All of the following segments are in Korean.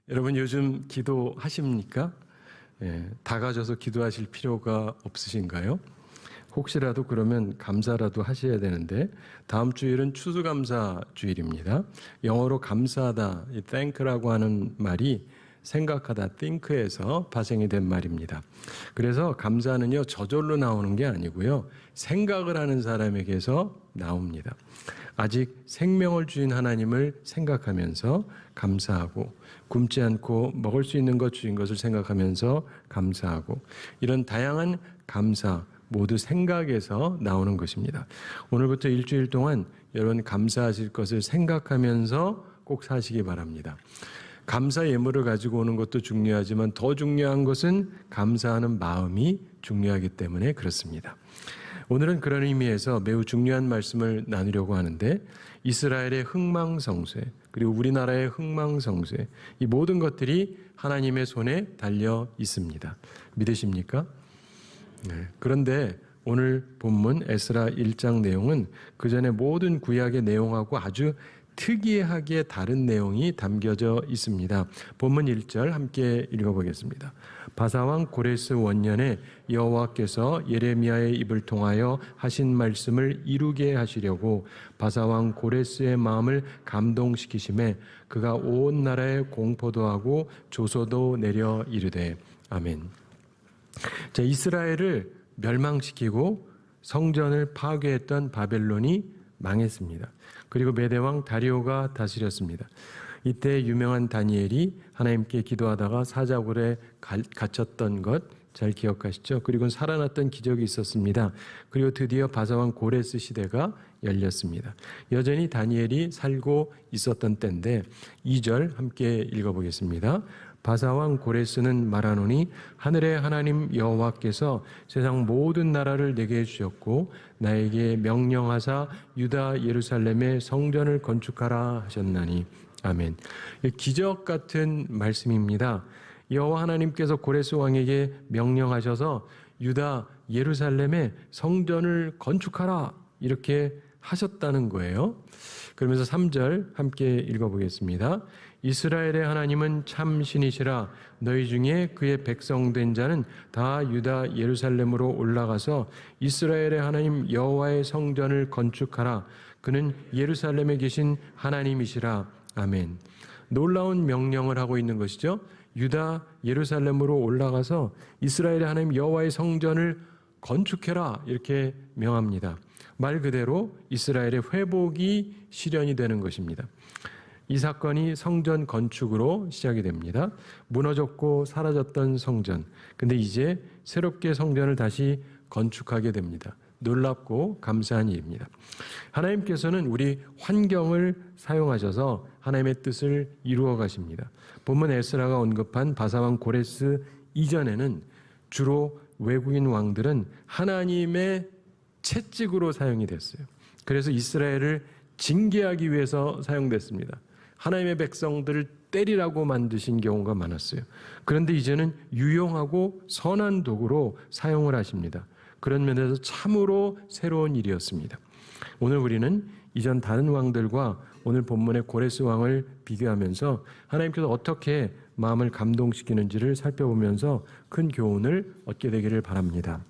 여러분 요즘 기도하십니까? 다 가져서 기도하실 필요가 없으신가요? 혹시라도 그러면 감사라도 하셔야 되는데 다음 주일은 추수감사 주일입니다. 영어로 감사하다, 이 thank라고 하는 말이 생각하다, think에서 파생이 된 말입니다. 그래서 감사는요 저절로 나오는 게 아니고요 생각을 하는 사람에게서 나옵니다. 아직 생명을 주신 하나님을 생각하면서 감사하고 굶지 않고 먹을 수 있는 것 주신 것을 생각하면서 감사하고 이런 다양한 감사 모두 생각에서 나오는 것입니다. 오늘부터 일주일 동안 여러분 감사하실 것을 생각하면서 꼭 사시기 바랍니다. 감사 예물을 가지고 오는 것도 중요하지만 더 중요한 것은 감사하는 마음이 중요하기 때문에 그렇습니다. 오늘은 그런 의미에서 매우 중요한 말씀을 나누려고 하는데 이스라엘의 흥망성쇠 그리고 우리나라의 흥망성쇠 이 모든 것들이 하나님의 손에 달려 있습니다. 믿으십니까? 네. 그런데 오늘 본문 에스라 1장 내용은 그 전에 모든 구약의 내용하고 아주 특이하게 다른 내용이 담겨져 있습니다. 본문 1절 함께 읽어보겠습니다. 바사왕 고레스 원년에 여호와께서 예레미야의 입을 통하여 하신 말씀을 이루게 하시려고 바사왕 고레스의 마음을 감동시키심에 그가 온 나라에 공포도 하고 조소도 내려 이르되 아멘. 자, 이스라엘을 멸망시키고 성전을 파괴했던 바벨론이 망했습니다. 그리고 메대왕 다리오가 다스렸습니다. 이때 유명한 다니엘이 하나님께 기도하다가 사자굴에 갇혔던 것 잘 기억하시죠? 그리고 살아났던 기적이 있었습니다. 그리고 드디어 바사왕 고레스 시대가 열렸습니다. 여전히 다니엘이 살고 있었던 때인데 2절 함께 읽어보겠습니다. 바사왕 고레스는 말하노니 하늘의 하나님 여호와께서 세상 모든 나라를 내게 주셨고 나에게 명령하사 유다 예루살렘에 성전을 건축하라 하셨나니 아멘. 기적 같은 말씀입니다. 여호와 하나님께서 고레스 왕에게 명령하셔서 유다 예루살렘에 성전을 건축하라 이렇게 하셨다는 거예요. 그러면서 3절 함께 읽어보겠습니다. 이스라엘의 하나님은 참 신이시라 너희 중에 그의 백성 된 자는 다 유다 예루살렘으로 올라가서 이스라엘의 하나님 여호와의 성전을 건축하라. 그는 예루살렘에 계신 하나님이시라. 아멘. 놀라운 명령을 하고 있는 것이죠. 유다 예루살렘으로 올라가서 이스라엘의 하나님 여호와의 성전을 건축해라 이렇게 명합니다. 말 그대로 이스라엘의 회복이 실현이 되는 것입니다. 이 사건이 성전 건축으로 시작이 됩니다. 무너졌고 사라졌던 성전. 근데 이제 새롭게 성전을 다시 건축하게 됩니다. 놀랍고 감사한 일입니다. 하나님께서는 우리 환경을 사용하셔서 하나님의 뜻을 이루어 가십니다. 본문 에스라가 언급한 바사왕 고레스 이전에는 주로 외국인 왕들은 하나님의 채찍으로 사용이 됐어요. 그래서 이스라엘을 징계하기 위해서 사용됐습니다. 하나님의 백성들을 때리라고 만드신 경우가 많았어요. 그런데 이제는 유용하고 선한 도구로 사용을 하십니다. 그런 면에서 참으로 새로운 일이었습니다. 오늘 우리는 이전 다른 왕들과 오늘 본문의 고레스 왕을 비교하면서 하나님께서 어떻게 마음을 감동시키는지를 살펴보면서 큰 교훈을 얻게 되기를 바랍니다.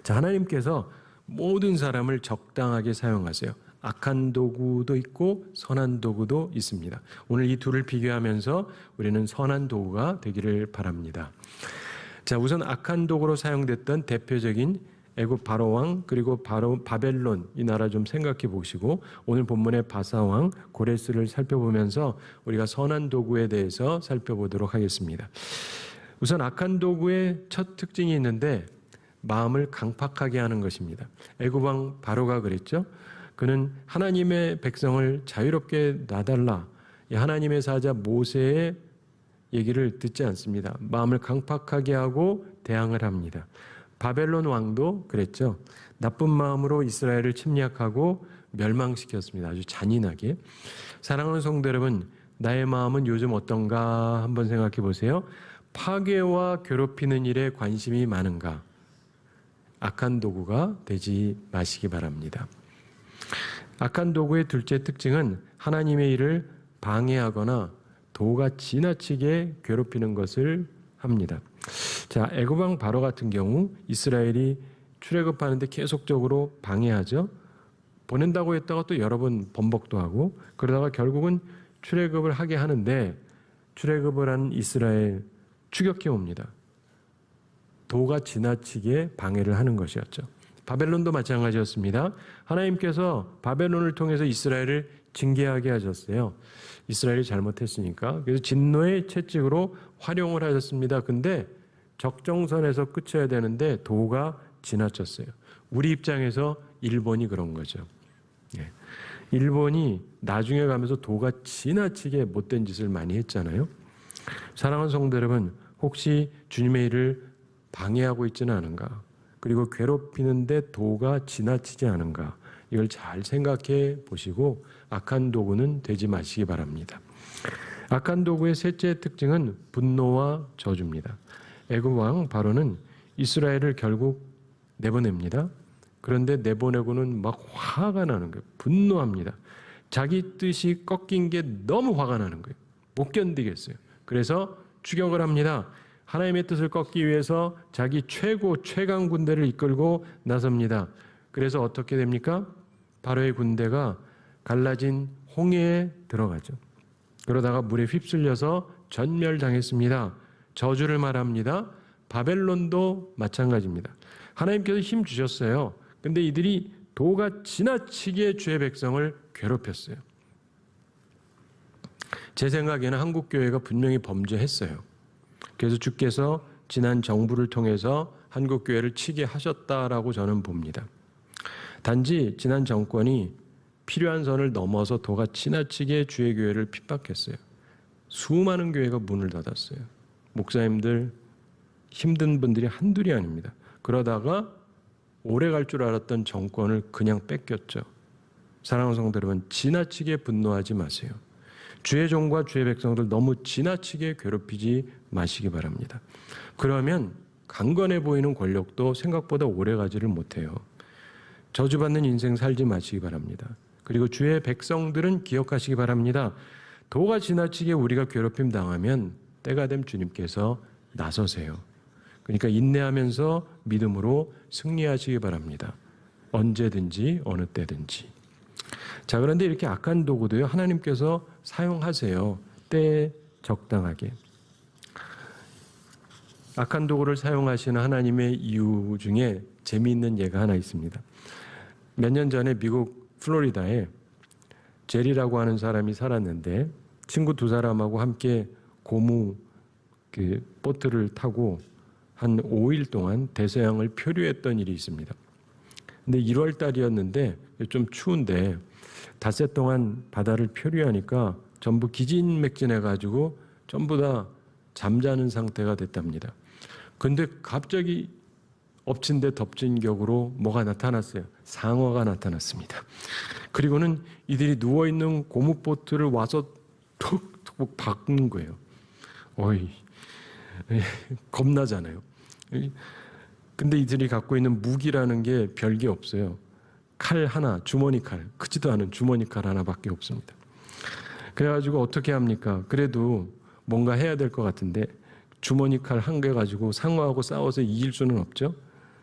자, 하나님께서 모든 사람을 적당하게 사용하세요. 악한 도구도 있고 선한 도구도 있습니다. 오늘 이 둘을 비교하면서 우리는 선한 도구가 되기를 바랍니다. 자, 우선 악한 도구로 사용됐던 대표적인 애굽 바로왕 그리고 바벨론 이 나라 좀 생각해 보시고 오늘 본문의 바사왕 고레스를 살펴보면서 우리가 선한 도구에 대해서 살펴보도록 하겠습니다. 우선 악한 도구의 첫 특징이 있는데 마음을 강팍하게 하는 것입니다. 애굽 왕 바로가 그랬죠. 그는 하나님의 백성을 자유롭게 놔달라. 하나님의 사자 모세의 얘기를 듣지 않습니다. 마음을 강팍하게 하고 대항을 합니다. 바벨론 왕도 그랬죠. 나쁜 마음으로 이스라엘을 침략하고 멸망시켰습니다. 아주 잔인하게. 사랑하는 성도 여러분, 나의 마음은 요즘 어떤가 한번 생각해 보세요. 파괴와 괴롭히는 일에 관심이 많은가? 악한 도구가 되지 마시기 바랍니다. 악한 도구의 둘째 특징은 하나님의 일을 방해하거나 도가 지나치게 괴롭히는 것을 합니다. 자, 애굽 왕 바로 같은 경우 이스라엘이 출애굽하는데 계속적으로 방해하죠. 보낸다고 했다가 또 여러 번 번복도 하고 그러다가 결국은 출애굽을 하게 하는데 출애굽을 한 이스라엘 추격해 옵니다. 도가 지나치게 방해를 하는 것이었죠. 바벨론도 마찬가지였습니다. 하나님께서 바벨론을 통해서 이스라엘을 징계하게 하셨어요. 이스라엘이 잘못했으니까. 그래서 진노의 채찍으로 활용을 하셨습니다. 근데 적정선에서 끝쳐야 되는데 도가 지나쳤어요. 우리 입장에서 일본이 그런 거죠. 일본이 나중에 가면서 도가 지나치게 못된 짓을 많이 했잖아요. 사랑하는 성도 여러분, 혹시 주님의 일을 방해하고 있지는 않은가? 그리고 괴롭히는데 도가 지나치지 않은가? 이걸 잘 생각해 보시고 악한 도구는 되지 마시기 바랍니다. 악한 도구의 셋째 특징은 분노와 저주입니다. 애굽 왕 바로는 이스라엘을 결국 내보냅니다. 그런데 내보내고는 막 화가 나는 거예요. 분노합니다. 자기 뜻이 꺾인 게 너무 화가 나는 거예요. 못 견디겠어요. 그래서 추격을 합니다. 하나님의 뜻을 꺾기 위해서 자기 최강 군대를 이끌고 나섭니다. 그래서 어떻게 됩니까? 바로의 군대가 갈라진 홍해에 들어가죠. 그러다가 물에 휩쓸려서 전멸당했습니다. 저주를 말합니다. 바벨론도 마찬가지입니다. 하나님께서 힘 주셨어요. 근데 이들이 도가 지나치게 주의 백성을 괴롭혔어요. 제 생각에는 한국교회가 분명히 범죄했어요. 그래서 주께서 지난 정부를 통해서 한국교회를 치게 하셨다라고 저는 봅니다. 단지 지난 정권이 필요한 선을 넘어서 도가 지나치게 주의 교회를 핍박했어요. 수많은 교회가 문을 닫았어요. 목사님들 힘든 분들이 한둘이 아닙니다. 그러다가 오래 갈 줄 알았던 정권을 그냥 뺏겼죠. 사랑하는 성도 여러분, 지나치게 분노하지 마세요. 주의 종과 주의 백성들 너무 지나치게 괴롭히지 마시기 바랍니다. 그러면 강건해 보이는 권력도 생각보다 오래 가지를 못해요. 저주받는 인생 살지 마시기 바랍니다. 그리고 주의 백성들은 기억하시기 바랍니다. 도가 지나치게 우리가 괴롭힘 당하면 때가 됨 주님께서 나서세요. 그러니까 인내하면서 믿음으로 승리하시기 바랍니다. 언제든지 어느 때든지. 자, 그런데 이렇게 악한 도구도요, 하나님께서 사용하세요. 때에 적당하게. 악한 도구를 사용하시는 하나님의 이유 중에 재미있는 예가 하나 있습니다. 몇 년 전에 미국 플로리다에 제리라고 하는 사람이 살았는데 친구 두 사람하고 함께 고무 보트를 타고 한 5일 동안 대서양을 표류했던 일이 있습니다. 근데 1월 달이었는데 좀 추운데 닷새 동안 바다를 표류하니까 전부 기진맥진해가지고 전부 다 잠자는 상태가 됐답니다. 근데 갑자기 엎친 데 덮친 격으로 뭐가 나타났어요. 상어가 나타났습니다. 그리고는 이들이 누워있는 고무보트를 와서 톡톡 박는 거예요. 어이, 겁나잖아요. 근데 이들이 갖고 있는 무기라는 게 별게 없어요. 칼 하나, 주머니 칼, 크지도 않은 주머니 칼 하나밖에 없습니다. 그래가지고 어떻게 합니까? 그래도 뭔가 해야 될 것 같은데 주머니 칼 한 개 가지고 상어하고 싸워서 이길 수는 없죠.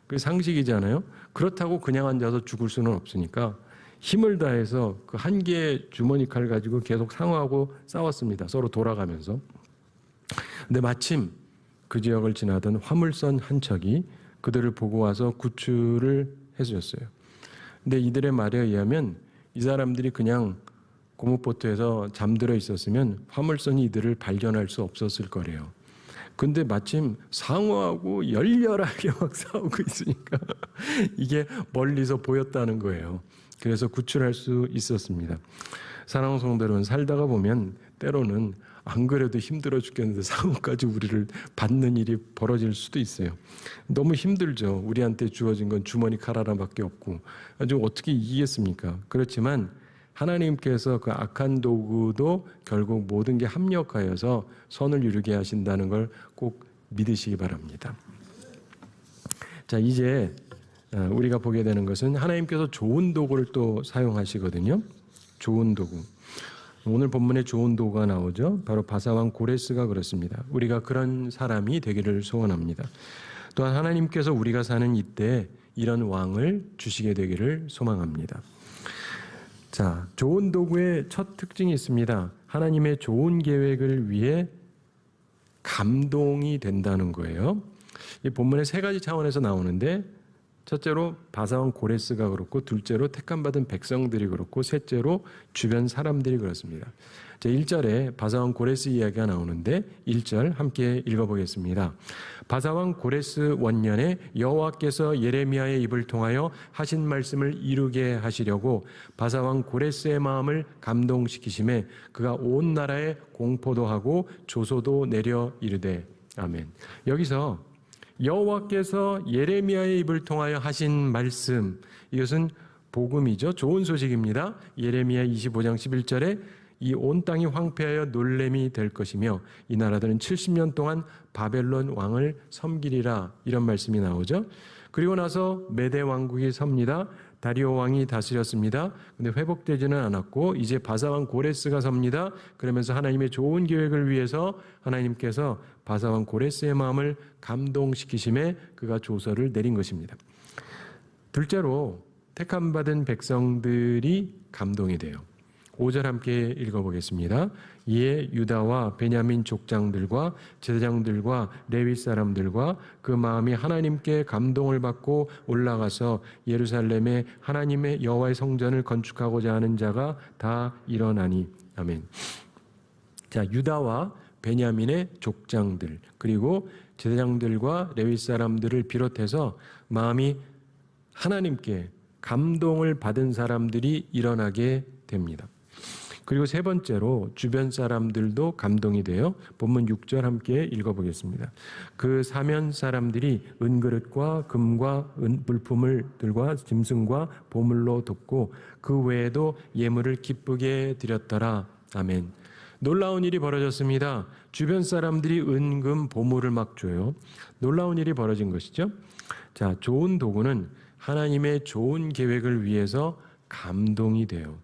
그게 상식이잖아요. 그렇다고 그냥 앉아서 죽을 수는 없으니까 힘을 다해서 그 한 개의 주머니 칼 가지고 계속 상어하고 싸웠습니다. 서로 돌아가면서. 근데 마침 그 지역을 지나던 화물선 한 척이 그들을 보고 와서 구출을 해주셨어요. 근데 이들의 말에 의하면 이 사람들이 그냥 고무보트에서 잠들어 있었으면 화물선이 이들을 발견할 수 없었을 거래요. 근데 마침 상어하고 열렬하게 막 싸우고 있으니까 이게 멀리서 보였다는 거예요. 그래서 구출할 수 있었습니다. 사랑하는 성도 여러분, 살다가 보면 때로는 안 그래도 힘들어 죽겠는데 상어까지 우리를 받는 일이 벌어질 수도 있어요. 너무 힘들죠. 우리한테 주어진 건 주머니 칼 하나밖에 없고 아주 어떻게 이기겠습니까? 그렇지만 하나님께서 그 악한 도구도 결국 모든 게 합력하여서 선을 이루게 하신다는 걸 꼭 믿으시기 바랍니다. 자, 이제 우리가 보게 되는 것은 하나님께서 좋은 도구를 또 사용하시거든요. 좋은 도구. 오늘 본문에 좋은 도가 나오죠. 바로 바사왕 고레스가 그렇습니다. 우리가 그런 사람이 되기를 소원합니다. 또한 하나님께서 우리가 사는 이때 이런 왕을 주시게 되기를 소망합니다. 자, 좋은 도구의 첫 특징이 있습니다. 하나님의 좋은 계획을 위해 감동이 된다는 거예요. 이 본문에 세 가지 차원에서 나오는데, 첫째로 바사왕 고레스가 그렇고, 둘째로 택함받은 백성들이 그렇고, 셋째로 주변 사람들이 그렇습니다. 1절에 바사왕 고레스 이야기가 나오는데 1절 함께 읽어보겠습니다. 바사왕 고레스 원년에 여호와께서 예레미야의 입을 통하여 하신 말씀을 이루게 하시려고 바사왕 고레스의 마음을 감동시키심에 그가 온 나라에 공포도 하고 조소도 내려 이르되. 아멘. 여기서 여호와께서 예레미야의 입을 통하여 하신 말씀, 이것은 복음이죠. 좋은 소식입니다. 예레미야 25장 11절에 이 온 땅이 황폐하여 놀램이 될 것이며 이 나라들은 70년 동안 바벨론 왕을 섬기리라, 이런 말씀이 나오죠. 그리고 나서 메대 왕국이 섭니다. 다리오 왕이 다스렸습니다. 근데 회복되지는 않았고 이제 바사왕 고레스가 섭니다. 그러면서 하나님의 좋은 계획을 위해서 하나님께서 바사왕 고레스의 마음을 감동시키심에 그가 조서를 내린 것입니다. 둘째로 택함받은 백성들이 감동이 돼요. 5절 함께 읽어보겠습니다. 이에 유다와 베냐민 족장들과 제사장들과 레위 사람들과 그 마음이 하나님께 감동을 받고 올라가서 예루살렘에 하나님의 여호와의 성전을 건축하고자 하는 자가 다 일어나니. 아멘. 자, 유다와 베냐민의 족장들 그리고 제사장들과 레위 사람들을 비롯해서 마음이 하나님께 감동을 받은 사람들이 일어나게 됩니다. 그리고 세 번째로 주변 사람들도 감동이 돼요. 본문 6절 함께 읽어보겠습니다. 그 사면 사람들이 은그릇과 금과 물품들과 짐승과 보물로 돕고 그 외에도 예물을 기쁘게 드렸더라. 아멘. 놀라운 일이 벌어졌습니다. 주변 사람들이 은금 보물을 막 줘요. 놀라운 일이 벌어진 것이죠. 자, 좋은 도구는 하나님의 좋은 계획을 위해서 감동이 돼요.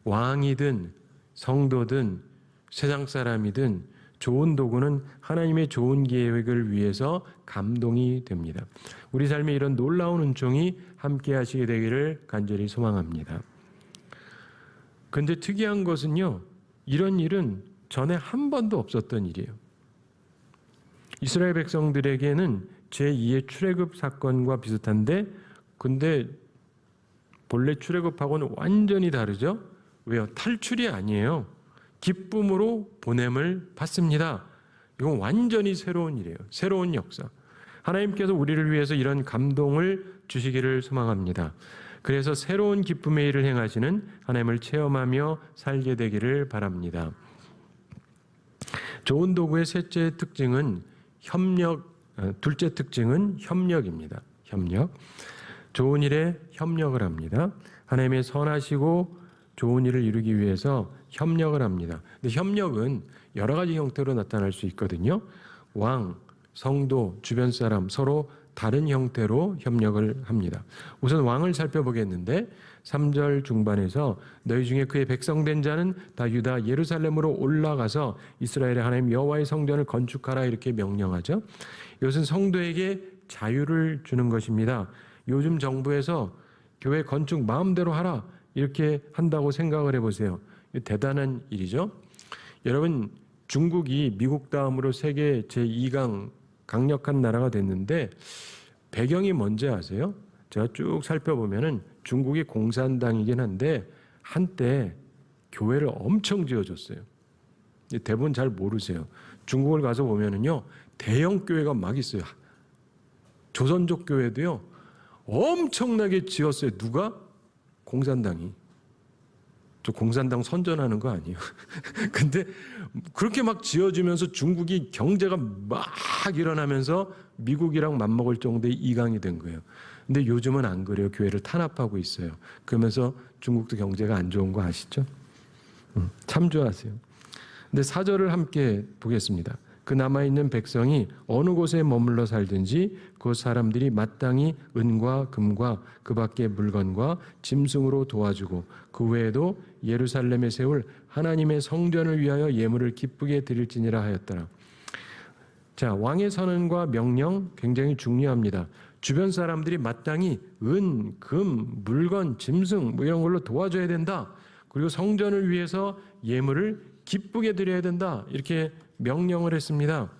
왕이든 성도든 세상 사람이든 좋은 도구는 하나님의 좋은 계획을 위해서 감동이 됩니다. 우리 삶에 이런 놀라운 은총이 함께 하시게 되기를 간절히 소망합니다. 그런데 특이한 것은요, 이런 일은 전에 한 번도 없었던 일이에요. 이스라엘 백성들에게는 제2의 출애굽 사건과 비슷한데, 근데 본래 출애굽하고는 완전히 다르죠. 왜요? 탈출이 아니에요. 기쁨으로 보냄을 받습니다. 이건 완전히 새로운 일이에요. 새로운 역사. 하나님께서 우리를 위해서 이런 감동을 주시기를 소망합니다. 그래서 새로운 기쁨의 일을 행하시는 하나님을 체험하며 살게 되기를 바랍니다. 좋은 도구의 셋째 특징은 둘째 특징은 협력입니다. 협력. 좋은 일에 협력을 합니다. 하나님의 선하시고 좋은 일을 이루기 위해서 협력을 합니다. 근데 협력은 여러 가지 형태로 나타날 수 있거든요. 왕, 성도, 주변 사람 서로 다른 형태로 협력을 합니다. 우선 왕을 살펴보겠는데 3절 중반에서 너희 중에 그의 백성된 자는 다 유다 예루살렘으로 올라가서 이스라엘의 하나님 여호와의 성전을 건축하라, 이렇게 명령하죠. 이것은 성도에게 자유를 주는 것입니다. 요즘 정부에서 교회 건축 마음대로 하라, 이렇게 한다고 생각을 해보세요. 대단한 일이죠. 여러분, 중국이 미국 다음으로 세계 제2강 강력한 나라가 됐는데 배경이 뭔지 아세요? 제가 쭉 살펴보면은 중국이 공산당이긴 한데 한때 교회를 엄청 지어줬어요. 대부분 잘 모르세요. 중국을 가서 보면은요, 대형 교회가 막 있어요. 조선족 교회도요, 엄청나게 지었어요. 누가? 공산당이. 저 공산당 선전하는 거 아니에요. 근데 그렇게 막 지어주면서 중국이 경제가 막 일어나면서 미국이랑 맞먹을 정도의 이강이 된 거예요. 근데 요즘은 안 그래요. 교회를 탄압하고 있어요. 그러면서 중국도 경제가 안 좋은 거 아시죠? 참조하세요. 근데 4절을 함께 보겠습니다. 그 남아있는 백성이 어느 곳에 머물러 살든지 그 사람들이 마땅히 은과 금과 그 밖의 물건과 짐승으로 도와주고 그 외에도 예루살렘에 세울 하나님의 성전을 위하여 예물을 기쁘게 드릴지니라 하였더라. 자, 왕의 선언과 명령 굉장히 중요합니다. 주변 사람들이 마땅히 은, 금, 물건, 짐승 이런 걸로 도와줘야 된다. 그리고 성전을 위해서 예물을 기쁘게 드려야 된다. 이렇게 명령을 했습니다.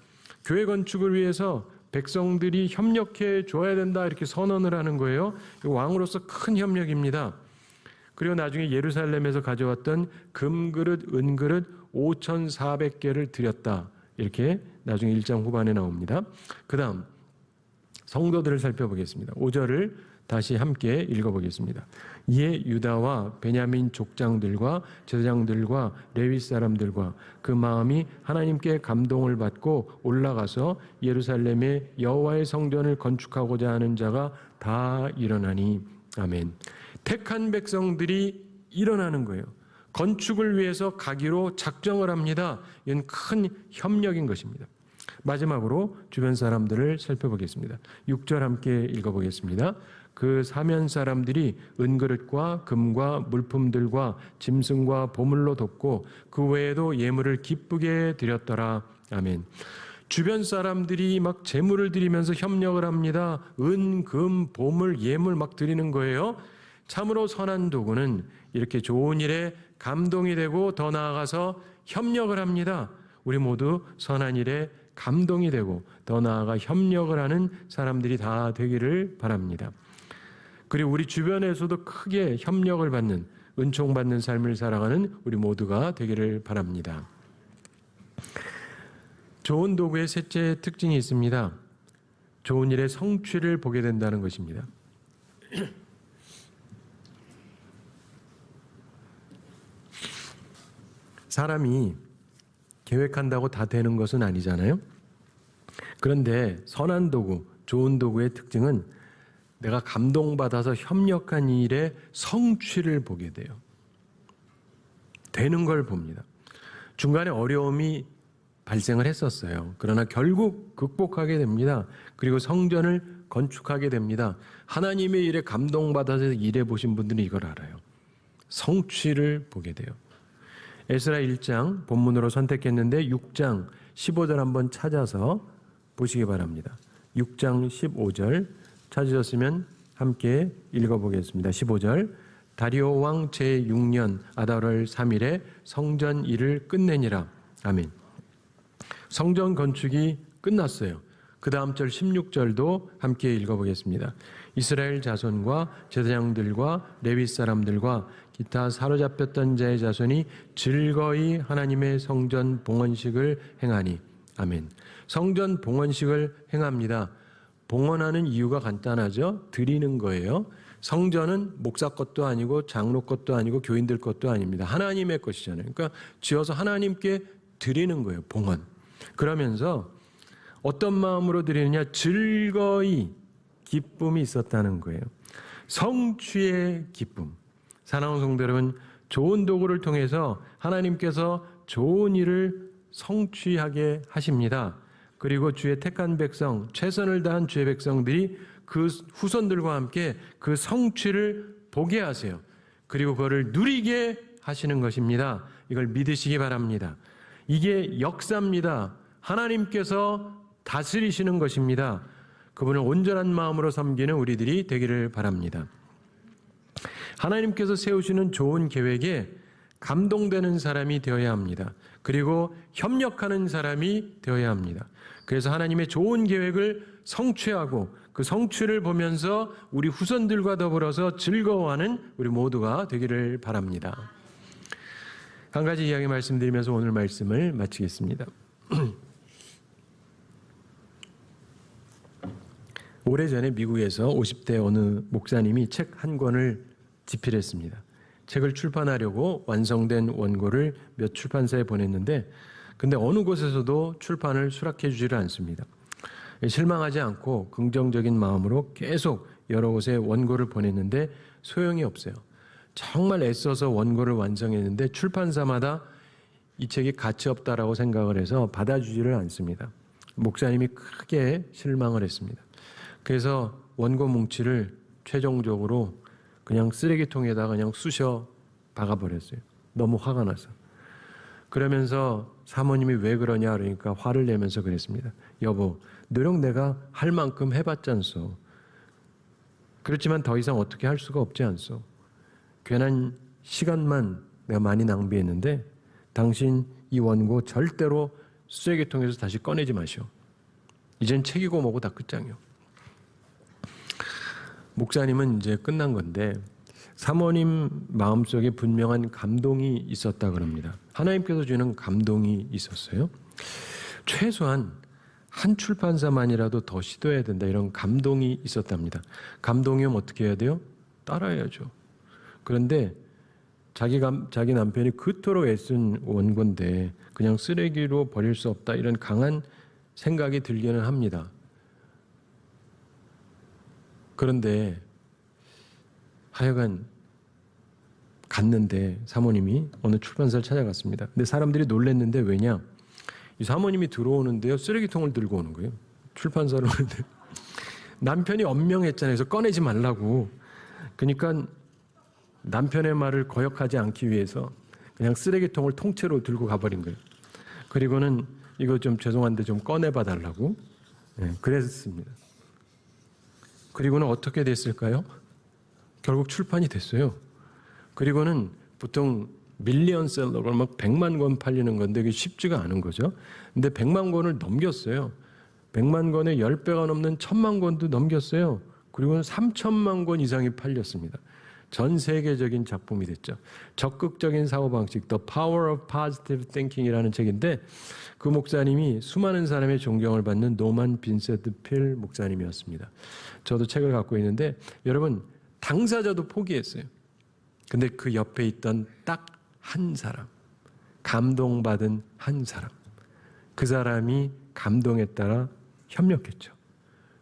교회 건축을 위해서 백성들이 협력해 줘야 된다. 이렇게 선언을 하는 거예요. 왕으로서 큰 협력입니다. 그리고 나중에 예루살렘에서 가져왔던 금그릇, 은그릇 5,400개를 드렸다. 이렇게 나중에 1장 후반에 나옵니다. 그 다음 성도들을 살펴보겠습니다. 5절을 다시 함께 읽어보겠습니다. 이에 유다와 베냐민 족장들과 제사장들과 레위 사람들과 그 마음이 하나님께 감동을 받고 올라가서 예루살렘에 여호와의 성전을 건축하고자 하는 자가 다 일어나니. 아멘. 택한 백성들이 일어나는 거예요. 건축을 위해서 가기로 작정을 합니다. 이건 큰 협력인 것입니다. 마지막으로 주변 사람들을 살펴보겠습니다. 6절 함께 읽어보겠습니다. 그 사면 사람들이 은그릇과 금과 물품들과 짐승과 보물로 돕고 그 외에도 예물을 기쁘게 드렸더라. 아멘. 주변 사람들이 막 제물을 드리면서 협력을 합니다. 은, 금, 보물, 예물 막 드리는 거예요. 참으로 선한 도구는 이렇게 좋은 일에 감동이 되고 더 나아가서 협력을 합니다. 우리 모두 선한 일에 감동이 되고 더 나아가 협력을 하는 사람들이 다 되기를 바랍니다. 그리고 우리 주변에서도 크게 협력을 받는, 은총받는 삶을 살아가는 우리 모두가 되기를 바랍니다. 좋은 도구의 셋째 특징이 있습니다. 좋은 일의 성취를 보게 된다는 것입니다. 사람이 계획한다고 다 되는 것은 아니잖아요. 그런데 선한 도구, 좋은 도구의 특징은 내가 감동받아서 협력한 일의 성취를 보게 돼요. 되는 걸 봅니다. 중간에 어려움이 발생을 했었어요. 그러나 결국 극복하게 됩니다. 그리고 성전을 건축하게 됩니다. 하나님의 일에 감동받아서 일해 보신 분들은 이걸 알아요. 성취를 보게 돼요. 에스라 1장 본문으로 선택했는데 6장 15절 한번 찾아서 보시기 바랍니다. 6장 15절 찾으셨으면 함께 읽어보겠습니다. 15절 다리오 왕 제6년 아달월 3일에 성전 일을 끝내니라. 아멘. 성전 건축이 끝났어요. 그 다음 절 16절도 함께 읽어보겠습니다. 이스라엘 자손과 제사장들과 레위 사람들과 기타 사로잡혔던 자의 자손이 즐거이 하나님의 성전 봉헌식을 행하니. 아멘. 성전 봉헌식을 행합니다. 봉헌하는 이유가 간단하죠. 드리는 거예요. 성전은 목사 것도 아니고 장로 것도 아니고 교인들 것도 아닙니다. 하나님의 것이잖아요. 그러니까 지어서 하나님께 드리는 거예요. 봉헌. 그러면서 어떤 마음으로 드리느냐? 즐거이 기쁨이 있었다는 거예요. 성취의 기쁨. 사랑하는 성도 여러분, 좋은 도구를 통해서 하나님께서 좋은 일을 성취하게 하십니다. 그리고 주의 택한 백성, 최선을 다한 주의 백성들이 그 후손들과 함께 그 성취를 보게 하세요. 그리고 그거를 누리게 하시는 것입니다. 이걸 믿으시기 바랍니다. 이게 역사입니다. 하나님께서 다스리시는 것입니다. 그분을 온전한 마음으로 섬기는 우리들이 되기를 바랍니다. 하나님께서 세우시는 좋은 계획에 감동되는 사람이 되어야 합니다. 그리고 협력하는 사람이 되어야 합니다. 그래서 하나님의 좋은 계획을 성취하고 그 성취를 보면서 우리 후손들과 더불어서 즐거워하는 우리 모두가 되기를 바랍니다. 한 가지 이야기 말씀드리면서 오늘 말씀을 마치겠습니다. 오래전에 미국에서 50대 어느 목사님이 책 한 권을 집필했습니다. 책을 출판하려고 완성된 원고를 몇 출판사에 보냈는데 근데 어느 곳에서도 출판을 수락해 주지를 않습니다. 실망하지 않고 긍정적인 마음으로 계속 여러 곳에 원고를 보냈는데 소용이 없어요. 정말 애써서 원고를 완성했는데 출판사마다 이 책이 가치 없다라고 생각을 해서 받아주지를 않습니다. 목사님이 크게 실망을 했습니다. 그래서 원고 뭉치를 최종적으로 그냥 쓰레기통에다가 그냥 쑤셔 박아버렸어요. 너무 화가 나서. 그러면서 사모님이 왜 그러냐 그러니까 화를 내면서 그랬습니다. 여보, 노력 내가 할 만큼 해봤잖소. 그렇지만 더 이상 어떻게 할 수가 없지 않소. 괜한 시간만 내가 많이 낭비했는데 당신 이 원고 절대로 쓰레기통에서 다시 꺼내지 마시오. 이젠 책이고 뭐고 다 끝장이요. 목사님은 이제 끝난 건데 사모님 마음속에 분명한 감동이 있었다 그럽니다. 하나님께서 주는 감동이 있었어요. 최소한 한 출판사만이라도 더 시도해야 된다 이런 감동이 있었답니다. 감동이 오면 어떻게 해야 돼요? 따라야죠. 그런데 자기 남편이 그토록 애쓴 원고인데 그냥 쓰레기로 버릴 수 없다 이런 강한 생각이 들기는 합니다. 그런데 하여간 갔는데 사모님이 어느 출판사를 찾아갔습니다. 근데 사람들이 놀랐는데 왜냐? 이 사모님이 들어오는데요. 쓰레기통을 들고 오는 거예요. 출판사로 오는데. 남편이 엄명했잖아요. 그래서 꺼내지 말라고. 그러니까 남편의 말을 거역하지 않기 위해서 그냥 쓰레기통을 통째로 들고 가버린 거예요. 그리고는 이거 좀 죄송한데 좀 꺼내봐 달라고. 네, 그랬습니다. 그리고는 어떻게 됐을까요? 결국 출판이 됐어요. 그리고는 보통 밀리언셀러가 막 100만 권 팔리는 건데 그게 쉽지가 않은 거죠. 근데 100만 권을 넘겼어요. 100만 권의 10배가 넘는 1000만 권도 넘겼어요. 그리고는 3000만 권 이상이 팔렸습니다. 전 세계적인 작품이 됐죠. 적극적인 사고방식, The Power of Positive Thinking이라는 책인데 그 목사님이 수많은 사람의 존경을 받는 노만 빈센트 필 목사님이었습니다. 저도 책을 갖고 있는데 여러분 당사자도 포기했어요. 근데 그 옆에 있던 딱 한 사람, 감동받은 한 사람, 그 사람이 감동에 따라 협력했죠.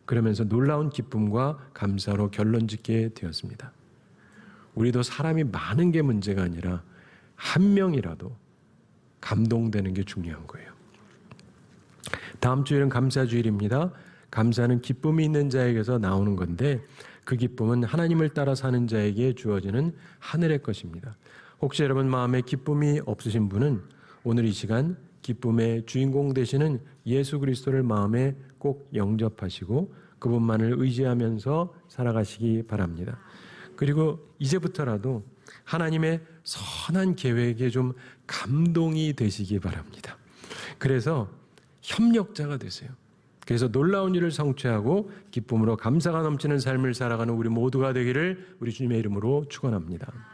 그러면서 놀라운 기쁨과 감사로 결론짓게 되었습니다. 우리도 사람이 많은 게 문제가 아니라 한 명이라도 감동되는 게 중요한 거예요. 다음 주일은 감사주일입니다. 감사는 기쁨이 있는 자에게서 나오는 건데 그 기쁨은 하나님을 따라 사는 자에게 주어지는 하늘의 것입니다. 혹시 여러분 마음에 기쁨이 없으신 분은 오늘 이 시간 기쁨의 주인공 되시는 예수 그리스도를 마음에 꼭 영접하시고 그분만을 의지하면서 살아가시기 바랍니다. 그리고 이제부터라도 하나님의 선한 계획에 좀 감동이 되시기 바랍니다. 그래서 협력자가 되세요. 그래서 놀라운 일을 성취하고 기쁨으로 감사가 넘치는 삶을 살아가는 우리 모두가 되기를 우리 주님의 이름으로 축원합니다.